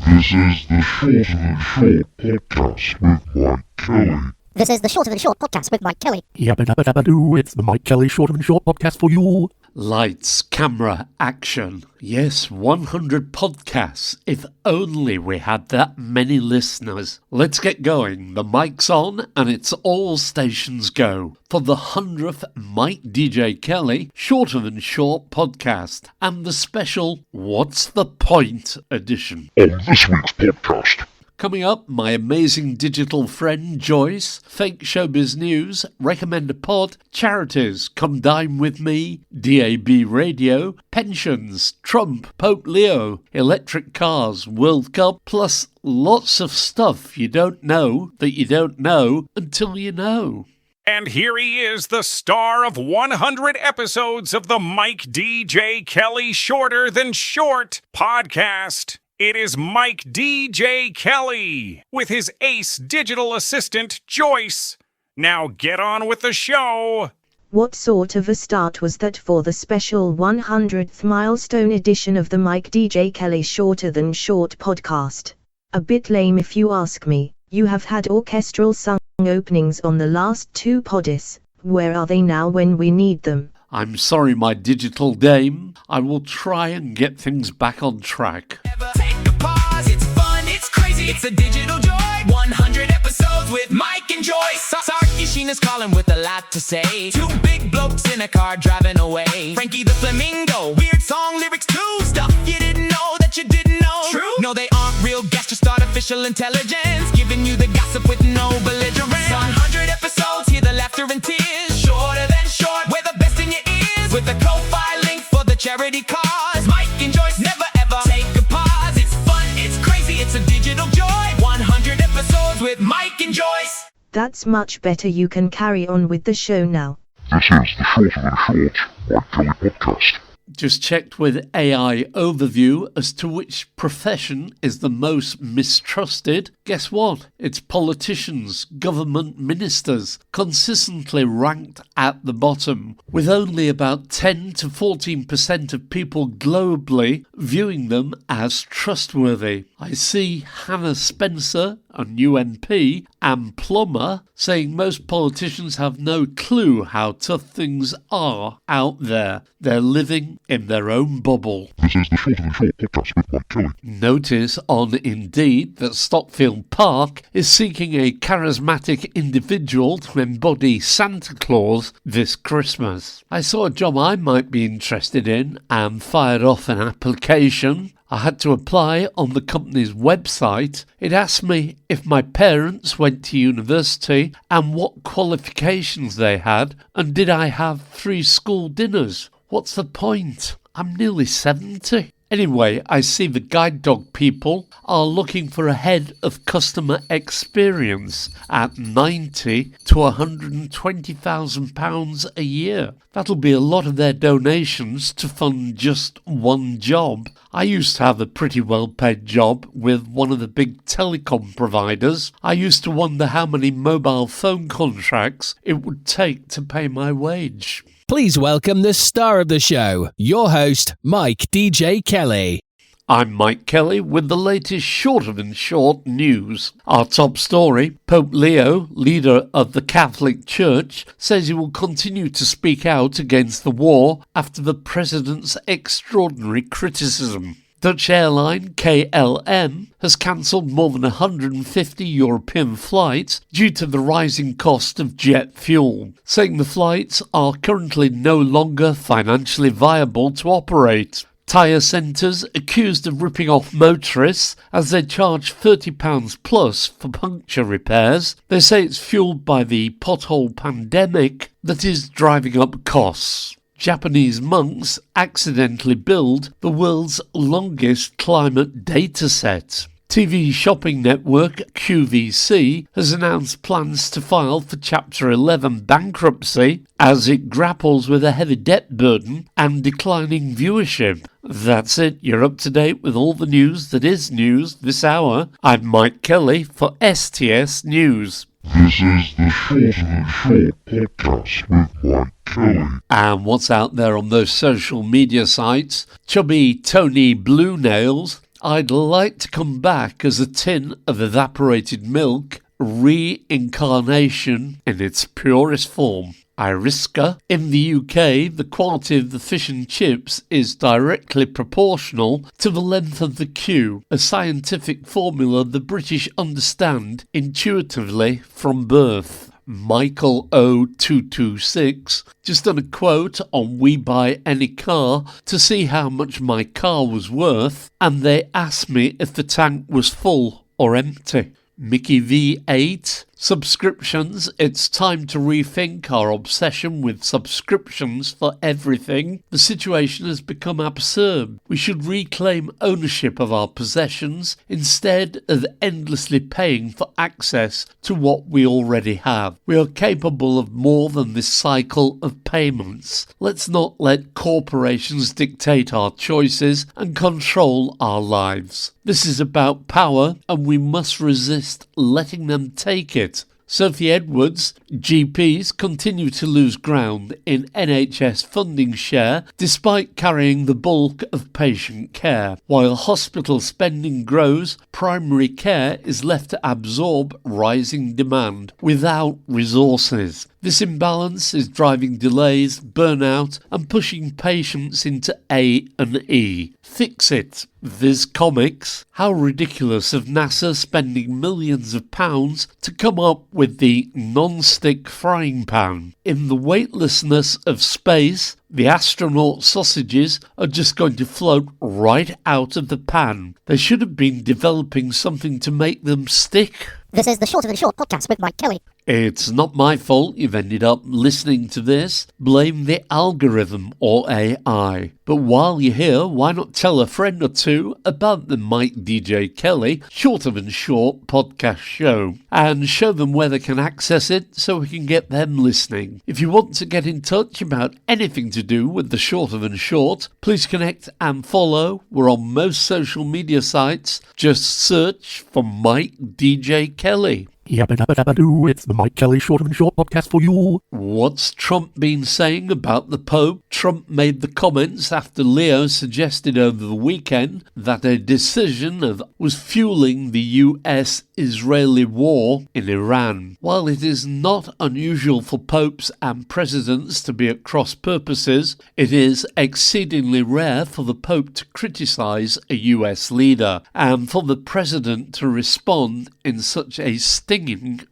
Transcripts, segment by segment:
This is the Shorter Than Short podcast with Mike Kelly. This is the Shorter Than Short podcast with Mike Kelly. Yabba-dabba-dabba-doo, it's the Mike Kelly Shorter Than Short podcast for you. Lights, camera, action. Yes, 100 podcasts. If only we had that many listeners. Let's get going. The mic's on and it's all stations go for the 100th Mike DJ Kelly Shorter Than Short podcast and the special What's the Point edition. On this week's podcast. Coming up, my amazing digital friend Joyce, fake showbiz news, recommend a pod, charities, come dine with me, DAB radio, pensions, Trump, Pope Leo, electric cars, World Cup, plus lots of stuff you don't know that you don't know until you know. And here he is, the star of 100 episodes of the Mike DJ Kelly Shorter Than Short podcast. It is Mike DJ Kelly with his ace digital assistant, Joyce. Now get on with the show. What sort of a start was that for the special 100th milestone edition of the Mike DJ Kelly Shorter Than Short podcast? A bit lame if you ask me. You have had orchestral sung openings on the last two podcasts. Where are they now when we need them? I'm sorry, my digital dame. I will try and get things back on track. Take a pause, it's fun, it's crazy, it's a digital joy. 100 episodes with Mike and Joyce. Sarky Sheen is calling with a lot to say. Two big blokes in a car driving away. Frankie the Flamingo, weird song lyrics too. Stuff you didn't know that you didn't know. True. No, they aren't real guests, just artificial intelligence. Giving you the gossip with no belligerence. 100 episodes, hear the laughter and tears. Shorter than short, we're the best in your ears. With a Ko-Fi link for the charity cause. Mike and Joyce never ever take a pause. It's fun, it's crazy, it's a digital joy. 100 episodes with Mike and Joyce. That's much better. You can carry on with the show now. This is the Shorter Than Short Mike Kelly podcast. Just checked with AI Overview as to which profession is the most mistrusted. Guess what? It's politicians, government ministers, consistently ranked at the bottom, with only about 10 to 14% of people globally viewing them as trustworthy. I see Hannah Spencer, a new MP, and Plummer saying most politicians have no clue how tough things are out there. They're living in their own bubble. This is the Shorter Than Short podcast with Mike Kelly. Notice on Indeed that Stockfield Park is seeking a charismatic individual to embody Santa Claus this Christmas. I saw a job I might be interested in and fired off an application. I had to apply on the company's website. It asked me if my parents went to university and what qualifications they had, and did I have 3 school dinners. What's the point? I'm nearly 70. Anyway, I see the guide dog people are looking for a head of customer experience at 90 to £120,000 a year. That'll be a lot of their donations to fund just one job. I used to have a pretty well-paid job with one of the big telecom providers. I used to wonder how many mobile phone contracts it would take to pay my wage. Please welcome the star of the show, your host, Mike DJ Kelly. I'm Mike Kelly with the latest Shorter Than Short news. Our top story, Pope Leo, leader of the Catholic Church, says he will continue to speak out against the war after the president's extraordinary criticism. Dutch airline KLM has cancelled more than 150 European flights due to the rising cost of jet fuel, saying the flights are currently no longer financially viable to operate. Tyre centres accused of ripping off motorists as they charge £30 plus for puncture repairs. They say it's fuelled by the pothole pandemic that is driving up costs. Japanese monks accidentally build the world's longest climate data set. TV shopping network QVC has announced plans to file for Chapter 11 bankruptcy as it grapples with a heavy debt burden and declining viewership. That's it, you're up to date with all the news that is news this hour. I'm Mike Kelly for STS News. This is the Shorter Than Short podcast with Mike Kelly. And what's out there on those social media sites? Chubby Tony Blue Nails I'd like to come back as a tin of evaporated milk, reincarnation in its purest form. Iriska. In the UK, the quality of the fish and chips is directly proportional to the length of the queue, a scientific formula the British understand intuitively from birth. Michael O226 just done a quote on We Buy Any Car to see how much my car was worth, and they asked me if the tank was full or empty. Mickey V8. Subscriptions. It's time to rethink our obsession with subscriptions for everything. The situation has become absurd. We should reclaim ownership of our possessions instead of endlessly paying for access to what we already have. We are capable of more than this cycle of payments. Let's not let corporations dictate our choices and control our lives. This is about power, and we must resist letting them take it. Sophie Edwards. GPs continue to lose ground in NHS funding share despite carrying the bulk of patient care. While hospital spending grows, primary care is left to absorb rising demand without resources. This imbalance is driving delays, burnout, and pushing patients into A&E. Fix it. Viz Comics. How ridiculous of NASA spending millions of pounds to come up with the non-stick frying pan. In the weightlessness of space, the astronaut sausages are just going to float right out of the pan. They should have been developing something to make them stick. This is the Shorter Than Short podcast with Mike Kelly. It's not my fault you've ended up listening to this. Blame the algorithm or AI. But while you're here, why not tell a friend or two about the Mike DJ Kelly Shorter Than Short podcast show and show them where they can access it so we can get them listening. If you want to get in touch about anything to do with the Shorter Than Short, please connect and follow. We're on most social media sites. Just search for Mike DJ Kelly. Yabba dabba dabba doo, it's the Mike Kelly Shorter Than Short podcast for you. What's Trump been saying about the Pope? Trump made the comments after Leo suggested over the weekend that a decision was fueling the US-Israeli war in Iran. While it is not unusual for popes and presidents to be at cross purposes, it is exceedingly rare for the Pope to criticise a US leader and for the president to respond in such a stinging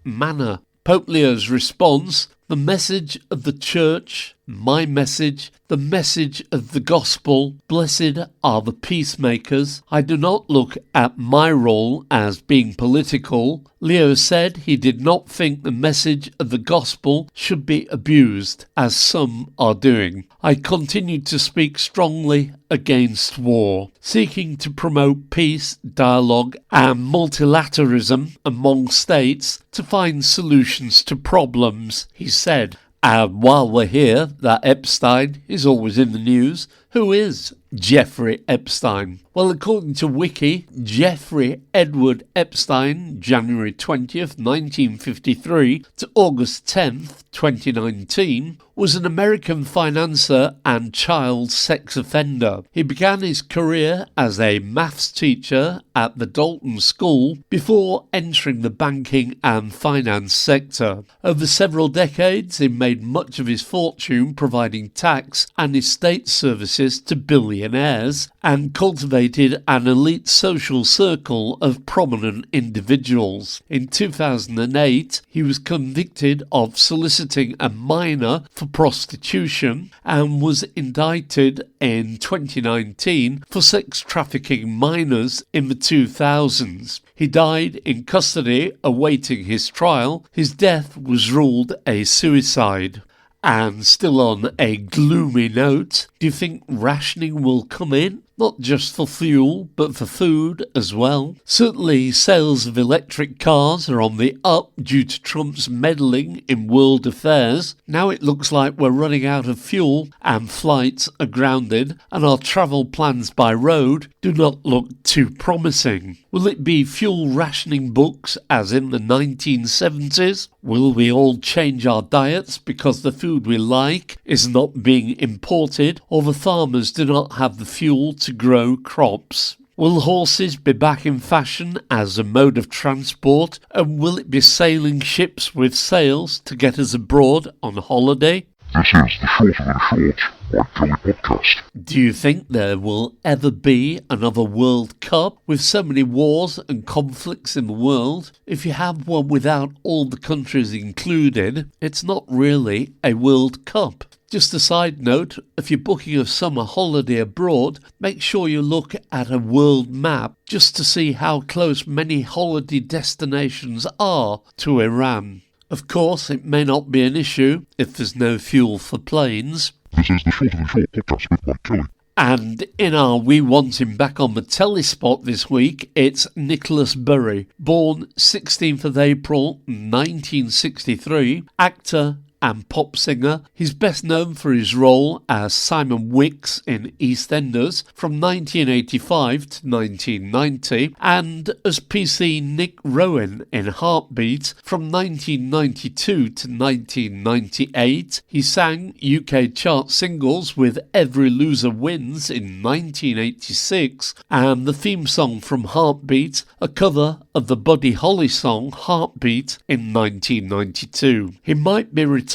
manner. Pope Leo's response: the message of the church, my message, the message of the gospel, blessed are the peacemakers. I do not look at my role as being political. Leo said he did not think the message of the gospel should be abused, as some are doing. I continued to speak strongly against war, seeking to promote peace, dialogue and multilateralism among states to find solutions to problems, he said. And while we're here, that Epstein is always in the news. Who is Jeffrey Epstein? Well, according to Wiki, Jeffrey Edward Epstein, January 20th, 1953 to August 10th, 2019, was an American financier and child sex offender. He began his career as a maths teacher at the Dalton School before entering the banking and finance sector. Over several decades, he made much of his fortune providing tax and estate services to billionaires and cultivated an elite social circle of prominent individuals. In 2008, he was convicted of soliciting a minor for prostitution and was indicted in 2019 for sex trafficking minors in the 2000s. He died in custody awaiting his trial. His death was ruled a suicide. And still on a gloomy note, do you think rationing will come in? Not just for fuel, but for food as well. Certainly sales of electric cars are on the up due to Trump's meddling in world affairs. Now it looks like we're running out of fuel and flights are grounded, and our travel plans by road do not look too promising. Will it be fuel rationing books as in the 1970s? Will we all change our diets because the food we like is not being imported or the farmers do not have the fuel to grow crops? Will horses be back in fashion as a mode of transport, and will it be sailing ships with sails to get us abroad on holiday? This is the Shorter Than Short Mike Kelly podcast. Do you think there will ever be another World Cup? With so many wars and conflicts in the world, if you have one without all the countries included, it's not really a World Cup. Just a side note, if you're booking a summer holiday abroad, make sure you look at a world map just to see how close many holiday destinations are to Iran. Of course, it may not be an issue if there's no fuel for planes. This is the Shorter Than Short podcast with Mike Kelly. And in our We Want Him Back on the Telly spot this week, it's Nicholas Bury, born 16th of April 1963, actor and pop singer. He's best known for his role as Simon Wicks in EastEnders from 1985 to 1990 and as PC Nick Rowan in Heartbeat from 1992 to 1998. He sang UK chart singles with Every Loser Wins in 1986 and the theme song from Heartbeat, a cover of the Buddy Holly song Heartbeat in 1992. He might be retired,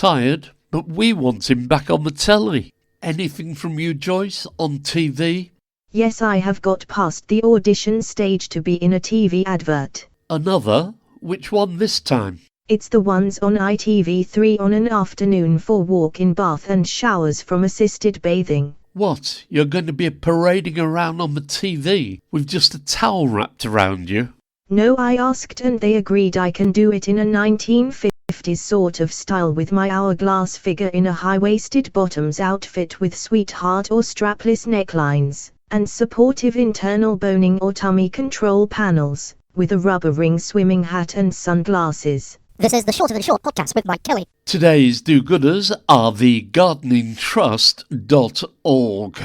but we want him back on the telly. Anything from you, Joyce, on TV? Yes, I have got past the audition stage to be in a TV advert. Another? Which one this time? It's the ones on ITV3 on an afternoon for walk-in bath and showers from assisted bathing. What, you're going to be parading around on the TV with just a towel wrapped around you? No, I asked and they agreed I can do it in a 1950s sort of style with my hourglass figure in a high-waisted bottoms outfit with sweetheart or strapless necklines, and supportive internal boning or tummy control panels, with a rubber ring swimming hat and sunglasses. This is the Shorter Than Short podcast with Mike Kelly. Today's do-gooders are the gardeningtrust.org.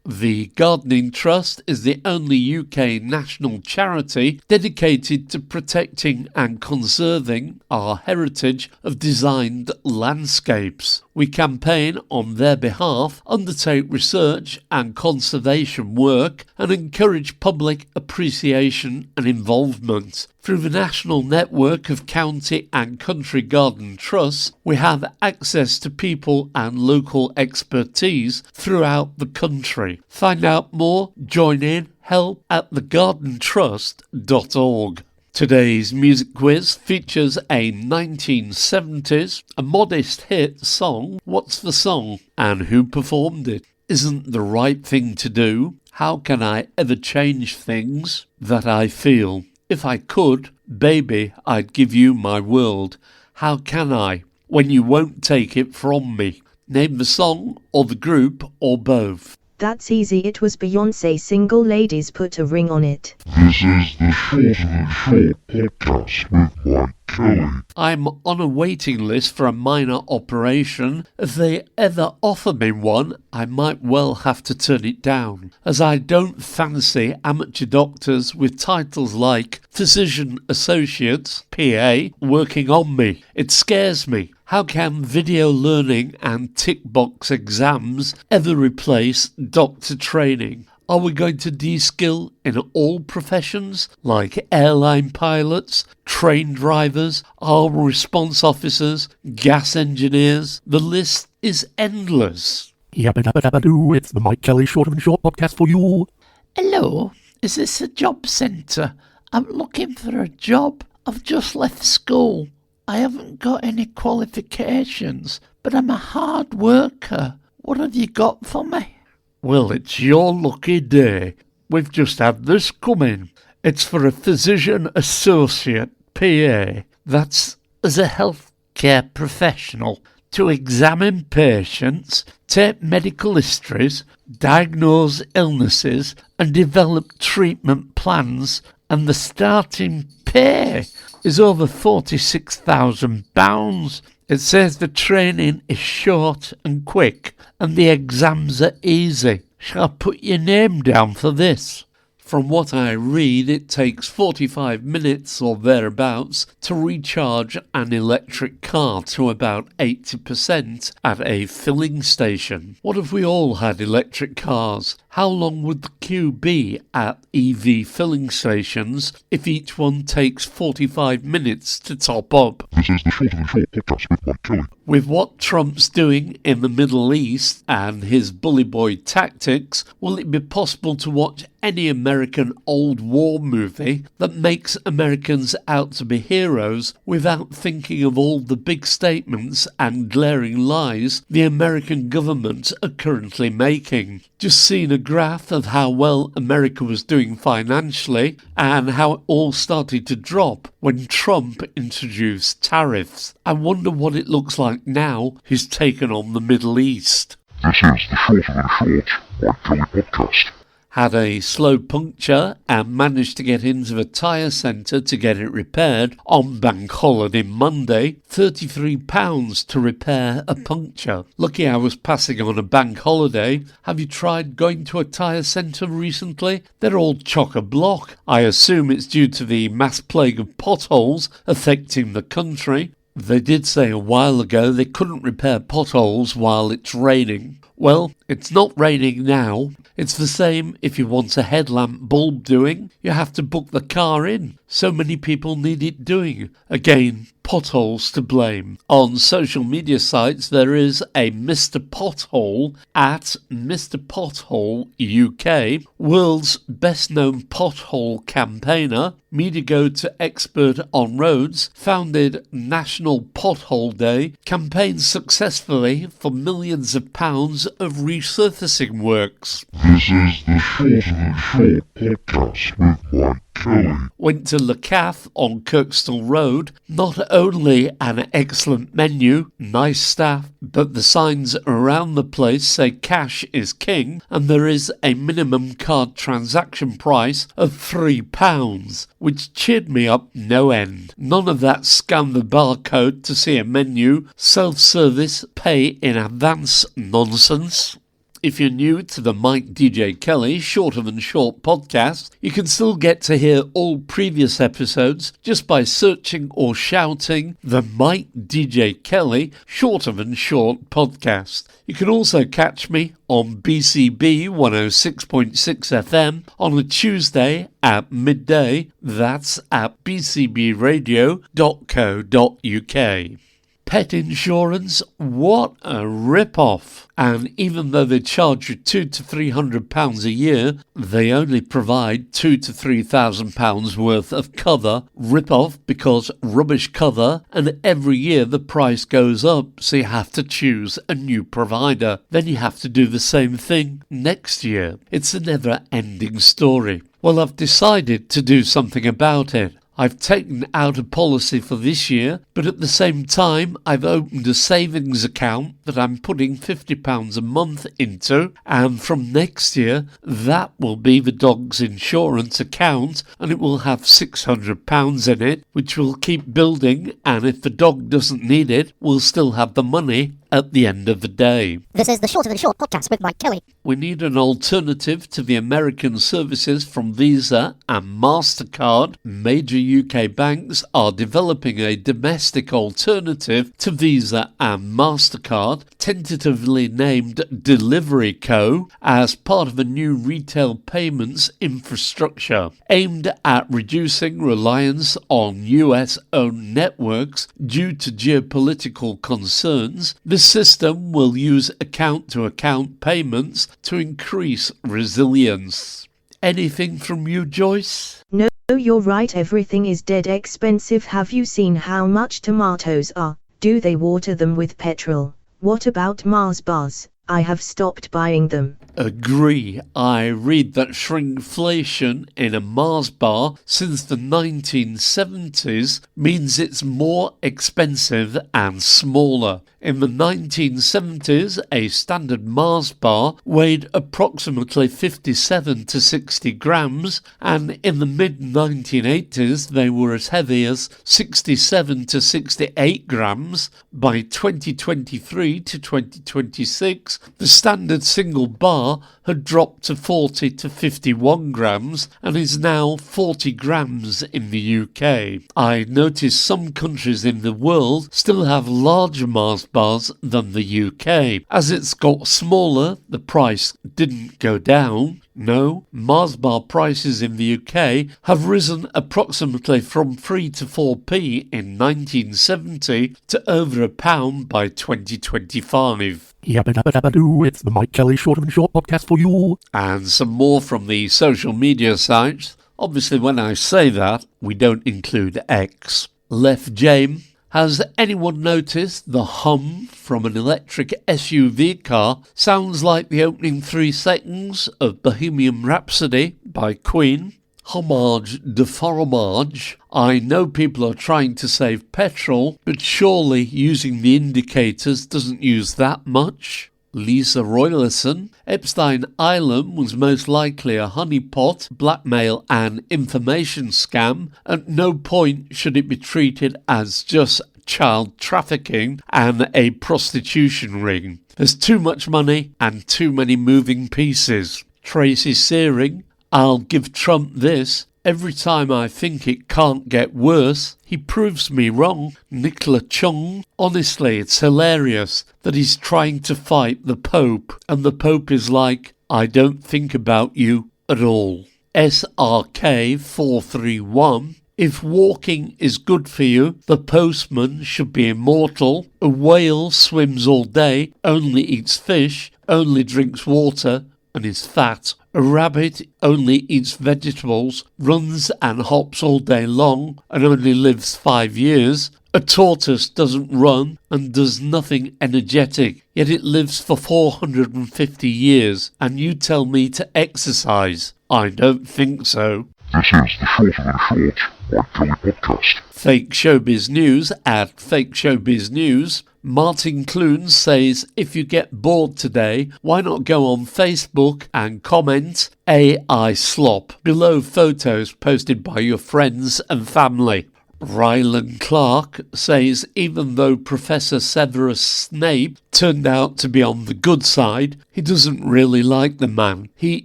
The Gardening Trust is the only UK national charity dedicated to protecting and conserving our heritage of designed landscapes. We campaign on their behalf, undertake research and conservation work, and encourage public appreciation and involvement. Through the national network of county and country garden trusts, we have access to people and local expertise throughout the country. Find out more, join in, help at thegardentrust.org. Today's music quiz features a 1970s, a modest hit song, What's the Song, and who performed it? Isn't the right thing to do? How can I ever change things that I feel? If I could, baby, I'd give you my world. How can I, when you won't take it from me? Name the song, or the group, or both. That's easy, it was Beyoncé. Single Ladies, Put a Ring on It. This is the Shorter Than Short podcast with Mike Kelly. I'm on a waiting list for a minor operation. If they ever offer me one, I might well have to turn it down, as I don't fancy amateur doctors with titles like Physician Associate, PA, working on me. It scares me. How can video learning and tick box exams ever replace doctor training? Are we going to de-skill in all professions, like airline pilots, train drivers, our response officers, gas engineers? The list is endless. Yabba-dabba-dabba-doo, it's the Mike Kelly Shorter Than Short podcast for you. Hello, is this a job centre? I'm looking for a job. I've just left school. I haven't got any qualifications, but I'm a hard worker. What have you got for me? Well, it's your lucky day. We've just had this come in. It's for a physician associate, PA. That's as a healthcare professional, to examine patients, take medical histories, diagnose illnesses, and develop treatment plans, and the starting pay is over £46,000. It says the training is short and quick, and the exams are easy. Shall I put your name down for this? From what I read, it takes 45 minutes or thereabouts to recharge an electric car to about 80% at a filling station. What if we all had electric cars? how long would the queue be at EV filling stations if each one takes 45 minutes to top up? This is the Shorter Than Short podcast with Mike Kelly. With what Trump's doing in the Middle East and his bully boy tactics, will it be possible to watch any American old war movie that makes Americans out to be heroes without thinking of all the big statements and glaring lies the American government are currently making? Just seen a graph of how well America was doing financially and how it all started to drop when Trump introduced tariffs. I wonder what it looks like now he's taken on the Middle East. This is the Shorter Than Short Mike Kelly podcast. Had a slow puncture and managed to get into the tyre centre to get it repaired on Bank Holiday Monday. £33 to repair a puncture. Lucky I was passing on a bank holiday. Have you tried going to a tyre centre recently? They're all chock-a-block. I assume it's due to the mass plague of potholes affecting the country. They did say a while ago they couldn't repair potholes while it's raining. Well, it's not raining now. It's the same if you want a headlamp bulb doing. You have to book the car in. So many people need it doing. Again, potholes to blame. On social media sites, there is a Mr. Pothole at Mr. Pothole UK, world's best known pothole campaigner, media go to expert on roads, founded National Pothole Day, campaigns successfully for millions of pounds of resurfacing works. This is the Shorter Than Short podcast with Mike Kelly. Went to Le Café on Kirkstall Road. Not only an excellent menu, nice staff, but the signs around the place say cash is king and there is a minimum card transaction price of £3, which cheered me up no end. None of that scan the barcode to see a menu, self-service, pay in advance nonsense. If you're new to the Mike DJ Kelly Shorter Than Short podcast, you can still get to hear all previous episodes just by searching or shouting the Mike DJ Kelly Shorter Than Short podcast. You can also catch me on BCB 106.6 FM on a Tuesday at midday. That's at bcbradio.co.uk. Pet insurance, what a rip-off. And even though they charge you £200 to £300 a year, they only provide £2,000 to £3,000 worth of cover. Rip-off because rubbish cover, and every year the price goes up, so you have to choose a new provider. Then you have to do the same thing next year. It's a never-ending story. Well, I've decided to do something about it. I've taken out a policy for this year, but at the same time I've opened a savings account that I'm putting £50 a month into, and from next year that will be the dog's insurance account, and it will have £600 in it, which will keep building, and if the dog doesn't need it, we'll still have the money at the end of the day. This is the Shorter Than Short podcast with Mike Kelly. We need an alternative to the American services from Visa and MasterCard. Major UK banks are developing a domestic alternative to Visa and MasterCard, tentatively named Delivery Co, as part of a new retail payments infrastructure aimed at reducing reliance on US-owned networks due to geopolitical concerns. The system will use account-to-account payments to increase resilience. Anything from you, Joyce? No, you're right, everything is dead expensive. Have you seen how much tomatoes are? Do they water them with petrol? What about Mars bars? I have stopped buying them. Agree. I read that shrinkflation in a Mars bar since the 1970s means it's more expensive and smaller. In the 1970s, a standard Mars bar weighed approximately 57 to 60 grams, and in the mid-1980s they were as heavy as 67 to 68 grams. By 2023 to 2026, weeks, the standard single bar had dropped to 40 to 51 grams and is now 40 grams in the UK. I noticed some countries in the world still have larger Mars bars than the UK. As it's got smaller, the price didn't go down. No, Mars bar prices in the UK have risen approximately from 3 to 4p in 1970 to over £1 by 2025. Yabba dabba dabba doo, it's the Mike Kelly Shorter Than Short podcast for you. And some more from the social media sites. Obviously, when I say that, we don't include X. Left Jame. Has anyone noticed the hum from an electric SUV car sounds like the opening 3 seconds of Bohemian Rhapsody by Queen? Homage de fromage. I know people are trying to save petrol, but surely using the indicators doesn't use that much. Lisa Roylerson. Epstein Island was most likely a honeypot, blackmail and information scam. At no point should it be treated as just child trafficking and a prostitution ring. There's too much money and too many moving pieces. Tracy Searing. I'll give Trump this. Every time I think it can't get worse, he proves me wrong. Nicola Chung. Honestly, it's hilarious that he's trying to fight the Pope, and the Pope is like, I don't think about you at all. SRK431. If walking is good for you, the postman should be immortal. A whale swims all day, only eats fish, only drinks water, and is fat. A rabbit only eats vegetables, runs and hops all day long, and only lives 5 years. A tortoise doesn't run and does nothing energetic, yet it lives for 450 years, and you tell me to exercise. I don't think so. This is the Shorter Than Short Mike Kelly podcast. Fake Showbiz News at Fake Showbiz News. Martin Clune says, if you get bored today, why not go on Facebook and comment AI slop below photos posted by your friends and family. Rylan Clark says, even though Professor Severus Snape turned out to be on the good side, he doesn't really like the man. He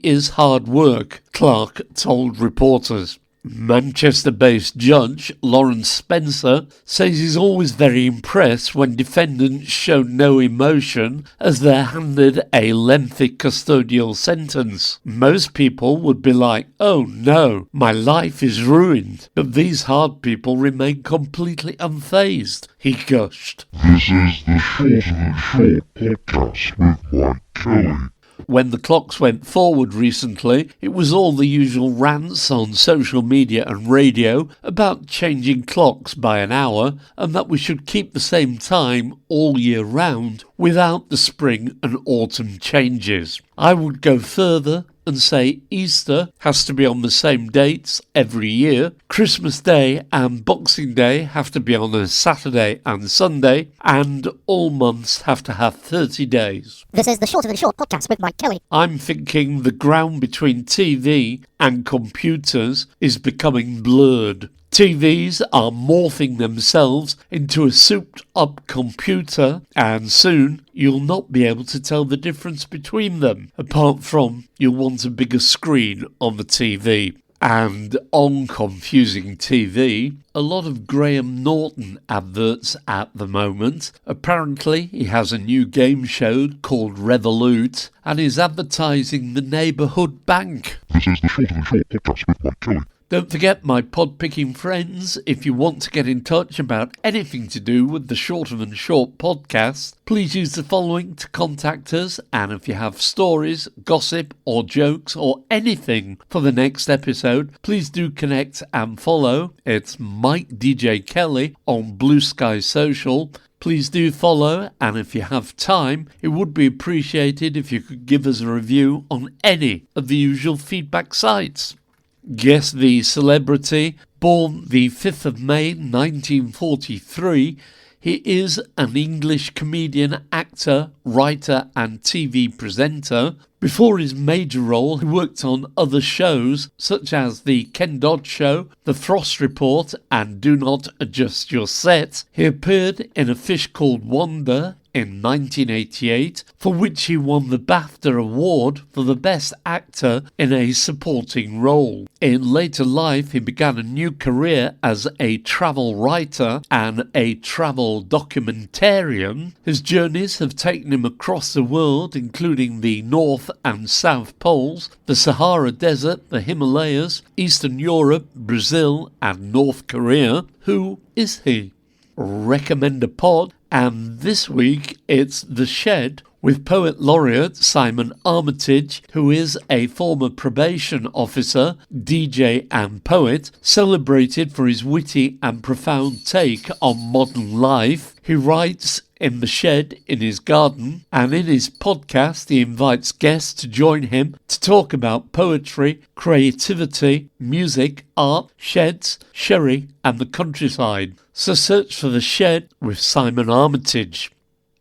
is hard work, Clark told reporters. Manchester-based judge Lawrence Spencer says he's always very impressed when defendants show no emotion as they're handed a lengthy custodial sentence. Most people would be like, oh no, my life is ruined, but these hard people remain completely unfazed, he gushed. This is the Shorter Than Short podcast with Mike Kelly. When the clocks went forward recently, it was all the usual rants on social media and radio about changing clocks by an hour and that we should keep the same time all year round without the spring and autumn changes. I would go further and say Easter has to be on the same dates every year, Christmas Day and Boxing Day have to be on a Saturday and Sunday, and all months have to have 30 days. This is the Shorter Than Short podcast with Mike Kelly. I'm thinking the ground between TV and computers is becoming blurred. TVs are morphing themselves into a souped-up computer, and soon you'll not be able to tell the difference between them, apart from you'll want a bigger screen on the TV. And on confusing TV, a lot of Graham Norton adverts at the moment. Apparently he has a new game show called Revolut and is advertising the neighbourhood bank. This is the Shorter Than Short podcast with Mike Kelly. Don't forget, my pod-picking friends, if you want to get in touch about anything to do with the Shorter Than Short podcast, please use the following to contact us, and if you have stories, gossip or jokes or anything for the next episode, please do connect and follow. It's Mike DJ Kelly on Blue Sky Social. Please do follow, and if you have time, it would be appreciated if you could give us a review on any of the usual feedback sites. Guess the celebrity, born the 5th of May 1943, he is an English comedian, actor, writer and TV presenter. Before his major role, he worked on other shows such as The Ken Dodd Show, The Frost Report and Do Not Adjust Your Set. He appeared in A Fish Called Wanda, in 1988, for which he won the BAFTA Award for the Best Actor in a Supporting Role. In later life, he began a new career as a travel writer and a travel documentarian. His journeys have taken him across the world, including the North and South Poles, the Sahara Desert, the Himalayas, Eastern Europe, Brazil, and North Korea. Who is he? Recommend a pod, and this week it's The Shed with Poet Laureate Simon Armitage, who is a former probation officer, DJ and poet, celebrated for his witty and profound take on modern life. He writes in The Shed in his garden, and in his podcast he invites guests to join him to talk about poetry, creativity, music, art, sheds, sherry and the countryside. So search for The Shed with Simon Armitage.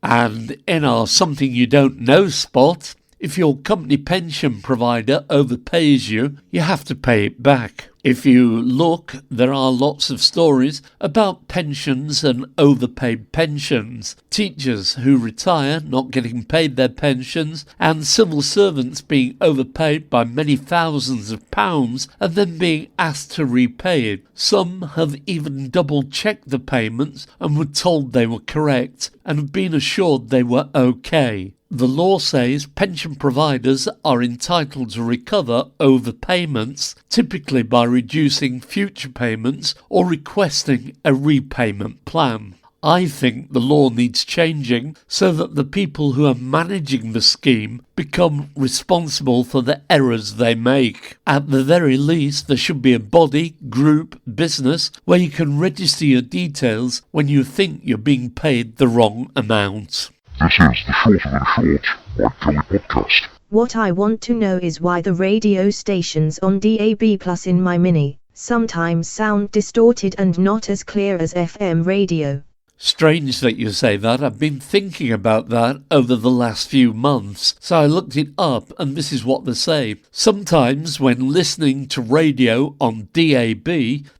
And in our Something You Don't Know spot, if your company pension provider overpays you, you have to pay it back. If you look, there are lots of stories about pensions and overpaid pensions, teachers who retire not getting paid their pensions, and civil servants being overpaid by many thousands of pounds and then being asked to repay it. Some have even double-checked the payments and were told they were correct and have been assured they were okay. The law says pension providers are entitled to recover overpayments, typically by reducing future payments or requesting a repayment plan. I think the law needs changing so that the people who are managing the scheme become responsible for the errors they make. At the very least, there should be a body, group, business where you can register your details when you think you're being paid the wrong amount. This is the Shorter Than Short Mike Kelly podcast. What I want to know is why the radio stations on DAB+ in my Mini sometimes sound distorted and not as clear as FM radio. Strange that you say that. I've been thinking about that over the last few months, so I looked it up and this is what they say. Sometimes when listening to radio on DAB,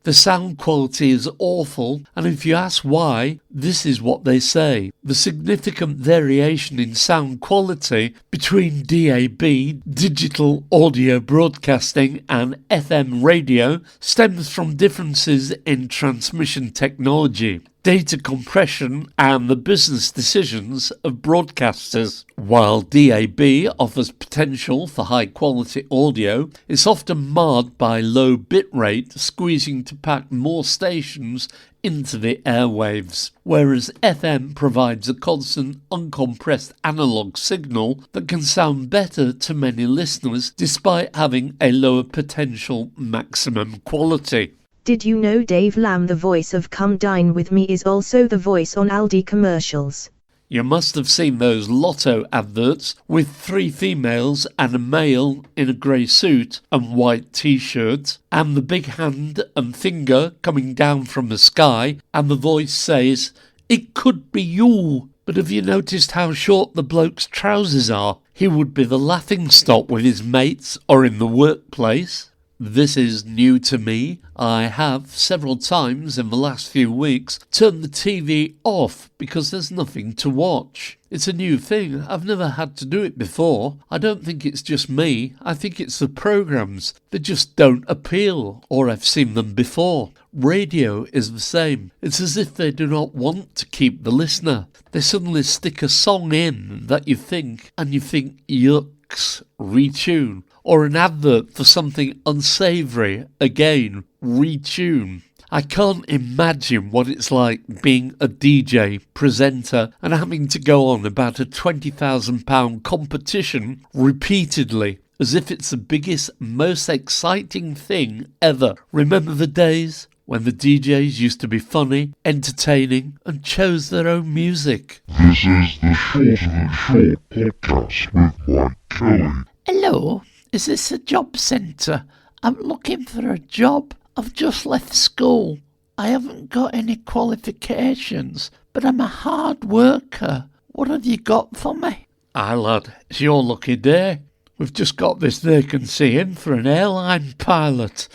the sound quality is awful, and if you ask why, this is what they say. The significant variation in sound quality between DAB, digital audio broadcasting, and FM radio stems from differences in transmission technology, data compression and the business decisions of broadcasters. While DAB offers potential for high quality audio, it's often marred by low bitrate, squeezing to pack more stations into the airwaves, whereas FM provides a constant uncompressed analogue signal that can sound better to many listeners despite having a lower potential maximum quality. Did you know Dave Lamb, the voice of Come Dine With Me, is also the voice on Aldi commercials? You must have seen those Lotto adverts with 3 females and a male in a grey suit and white t-shirt, and the big hand and finger coming down from the sky, and the voice says, "It could be you." But have you noticed how short the bloke's trousers are? He would be the laughingstock with his mates or in the workplace. This is new to me. I have several times in the last few weeks turned the TV off because there's nothing to watch. It's a new thing. I've never had to do it before. I don't think it's just me. I think it's the programmes. They just don't appeal, or I've seen them before. Radio is the same. It's as if they do not want to keep the listener. They suddenly stick a song in that you think, yucks, retune. Or an advert for something unsavoury, again, retune. I can't imagine what it's like being a DJ, presenter, and having to go on about a £20,000 competition repeatedly, as if it's the biggest, most exciting thing ever. Remember the days when the DJs used to be funny, entertaining, and chose their own music? This is the Shorter Than Short podcast with Mike Kelly. Hello, is this a job centre? I'm looking for a job. I've just left school. I haven't got any qualifications, but I'm a hard worker. What have you got for me? Aye, lad, it's your lucky day. We've just got this vacancy in for an airline pilot.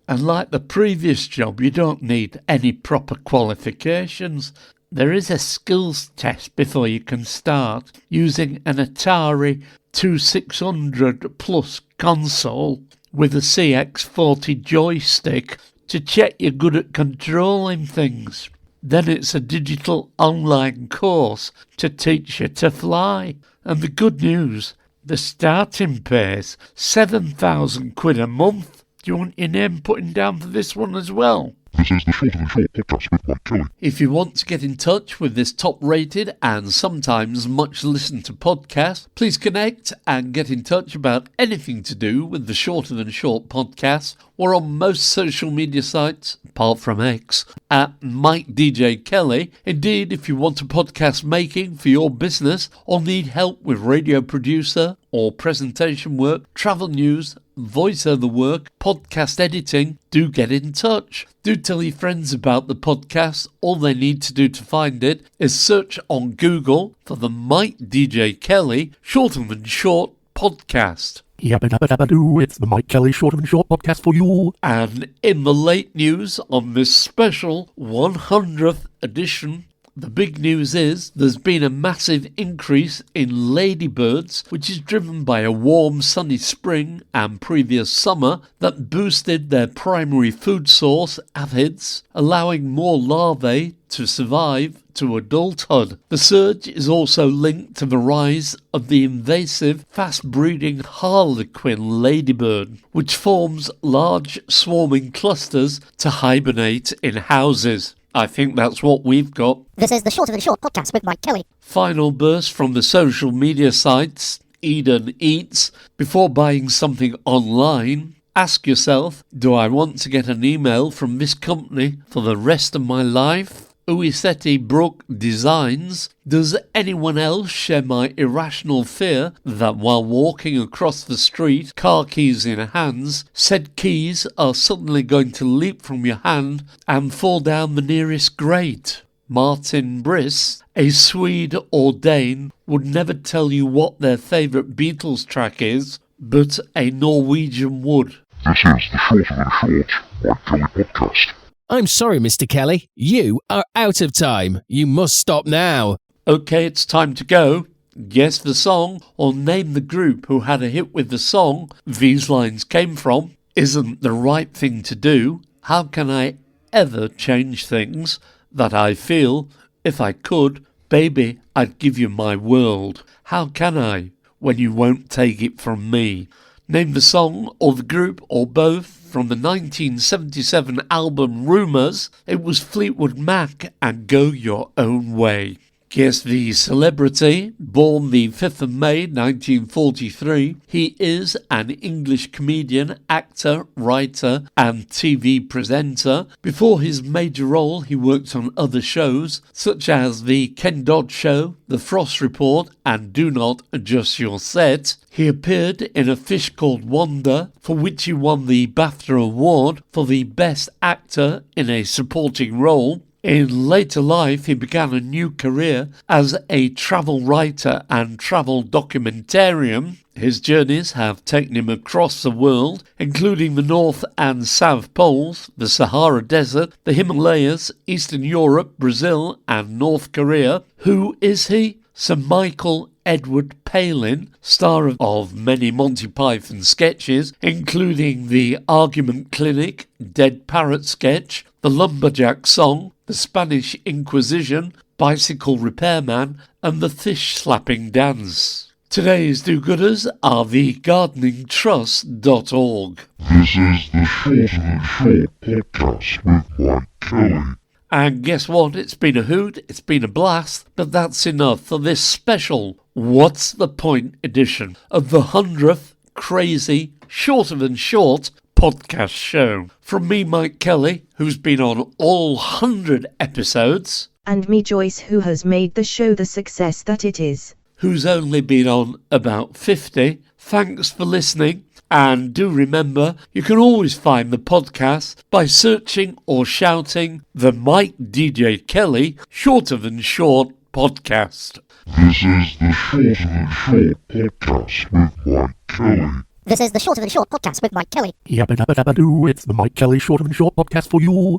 And like the previous job, you don't need any proper qualifications. there is a skills test before you can start using an Atari 2600 Plus console with a CX40 joystick to check you're good at controlling things. Then it's a digital online course to teach you to fly. And the good news, the starting pay's £7,000 a month. Do you want your name putting down for this one as well? This is the Shorter Than Short podcast with Mike Kelly. If you want to get in touch with this top-rated and sometimes much-listened to podcast, please connect and get in touch about anything to do with the Shorter Than Short podcast. We're on most social media sites, apart from X, at Mike DJ Kelly. Indeed, if you want a podcast making for your business or need help with radio producer or presentation work, travel news, voiceover work, podcast editing, do get in touch. Do tell your friends about the podcast. All they need to do to find it is search on Google for the Mike DJ Kelly Shorter Than Short podcast. Yabba dabba dabba doo, it's the Mike Kelly Shorter Than Short podcast for you. And in the late news on this special 100th edition, the big news is there's been a massive increase in ladybirds, which is driven by a warm, sunny spring and previous summer that boosted their primary food source, aphids, allowing more larvae to survive to adulthood. The surge is also linked to the rise of the invasive, fast-breeding harlequin ladybird, which forms large swarming clusters to hibernate in houses. I think that's what we've got. This is the Shorter Than Short podcast with Mike Kelly. Final burst from the social media sites, Eden Eats. Before buying something online, ask yourself, do I want to get an email from this company for the rest of my life? Uiseti Brook Designs. Does anyone else share my irrational fear that while walking across the street, car keys in hands, said keys are suddenly going to leap from your hand and fall down the nearest grate? Martin Briss, a Swede or Dane, would never tell you what their favourite Beatles track is, but a Norwegian would. This is the Shorter Than Short Mike Kelly podcast. I'm sorry, Mr. Kelly. You are out of time. You must stop now. Okay, it's time to go. Guess the song or name the group who had a hit with the song these lines came from. Isn't the right thing to do. How can I ever change things that I feel? If I could, baby, I'd give you my world. How can I when you won't take it from me? Name the song or the group or both from the 1977 album Rumours. It was Fleetwood Mac and Go Your Own Way. Guess the celebrity, born the 5th of May 1943. He is an English comedian, actor, writer and TV presenter. Before his major role, he worked on other shows such as The Ken Dodd Show, The Frost Report and Do Not Adjust Your Set. He appeared in A Fish Called Wanda, for which he won the BAFTA Award for the Best Actor in a Supporting Role. In later life, he began a new career as a travel writer and travel documentarian. His journeys have taken him across the world, including the North and South Poles, the Sahara Desert, the Himalayas, Eastern Europe, Brazil and North Korea. Who is he? Sir Michael Edward Palin, star of many Monty Python sketches, including the Argument Clinic, Dead Parrot sketch, the Lumberjack Song, the Spanish Inquisition, Bicycle Repairman, and the Fish Slapping Dance. Today's do-gooders are the gardeningtrust.org. This is the Shorter Than Short podcast with Mike Kelly. And guess what? It's been a hoot, it's been a blast, but that's enough for this special What's the Point edition of the 100th crazy Shorter Than Short podcast show. From me, Mike Kelly, who's been on all 100 episodes. And me, Joyce, who has made the show the success that it is. Who's only been on about 50. Thanks for listening. And do remember, you can always find the podcast by searching or shouting the Mike DJ Kelly Shorter Than Short podcast. This is the Shorter Than Short podcast with Mike Kelly. This is the Shorter Than Short podcast with Mike Kelly. Yabba dabba dabba doo, it's the Mike Kelly Shorter Than Short podcast for you.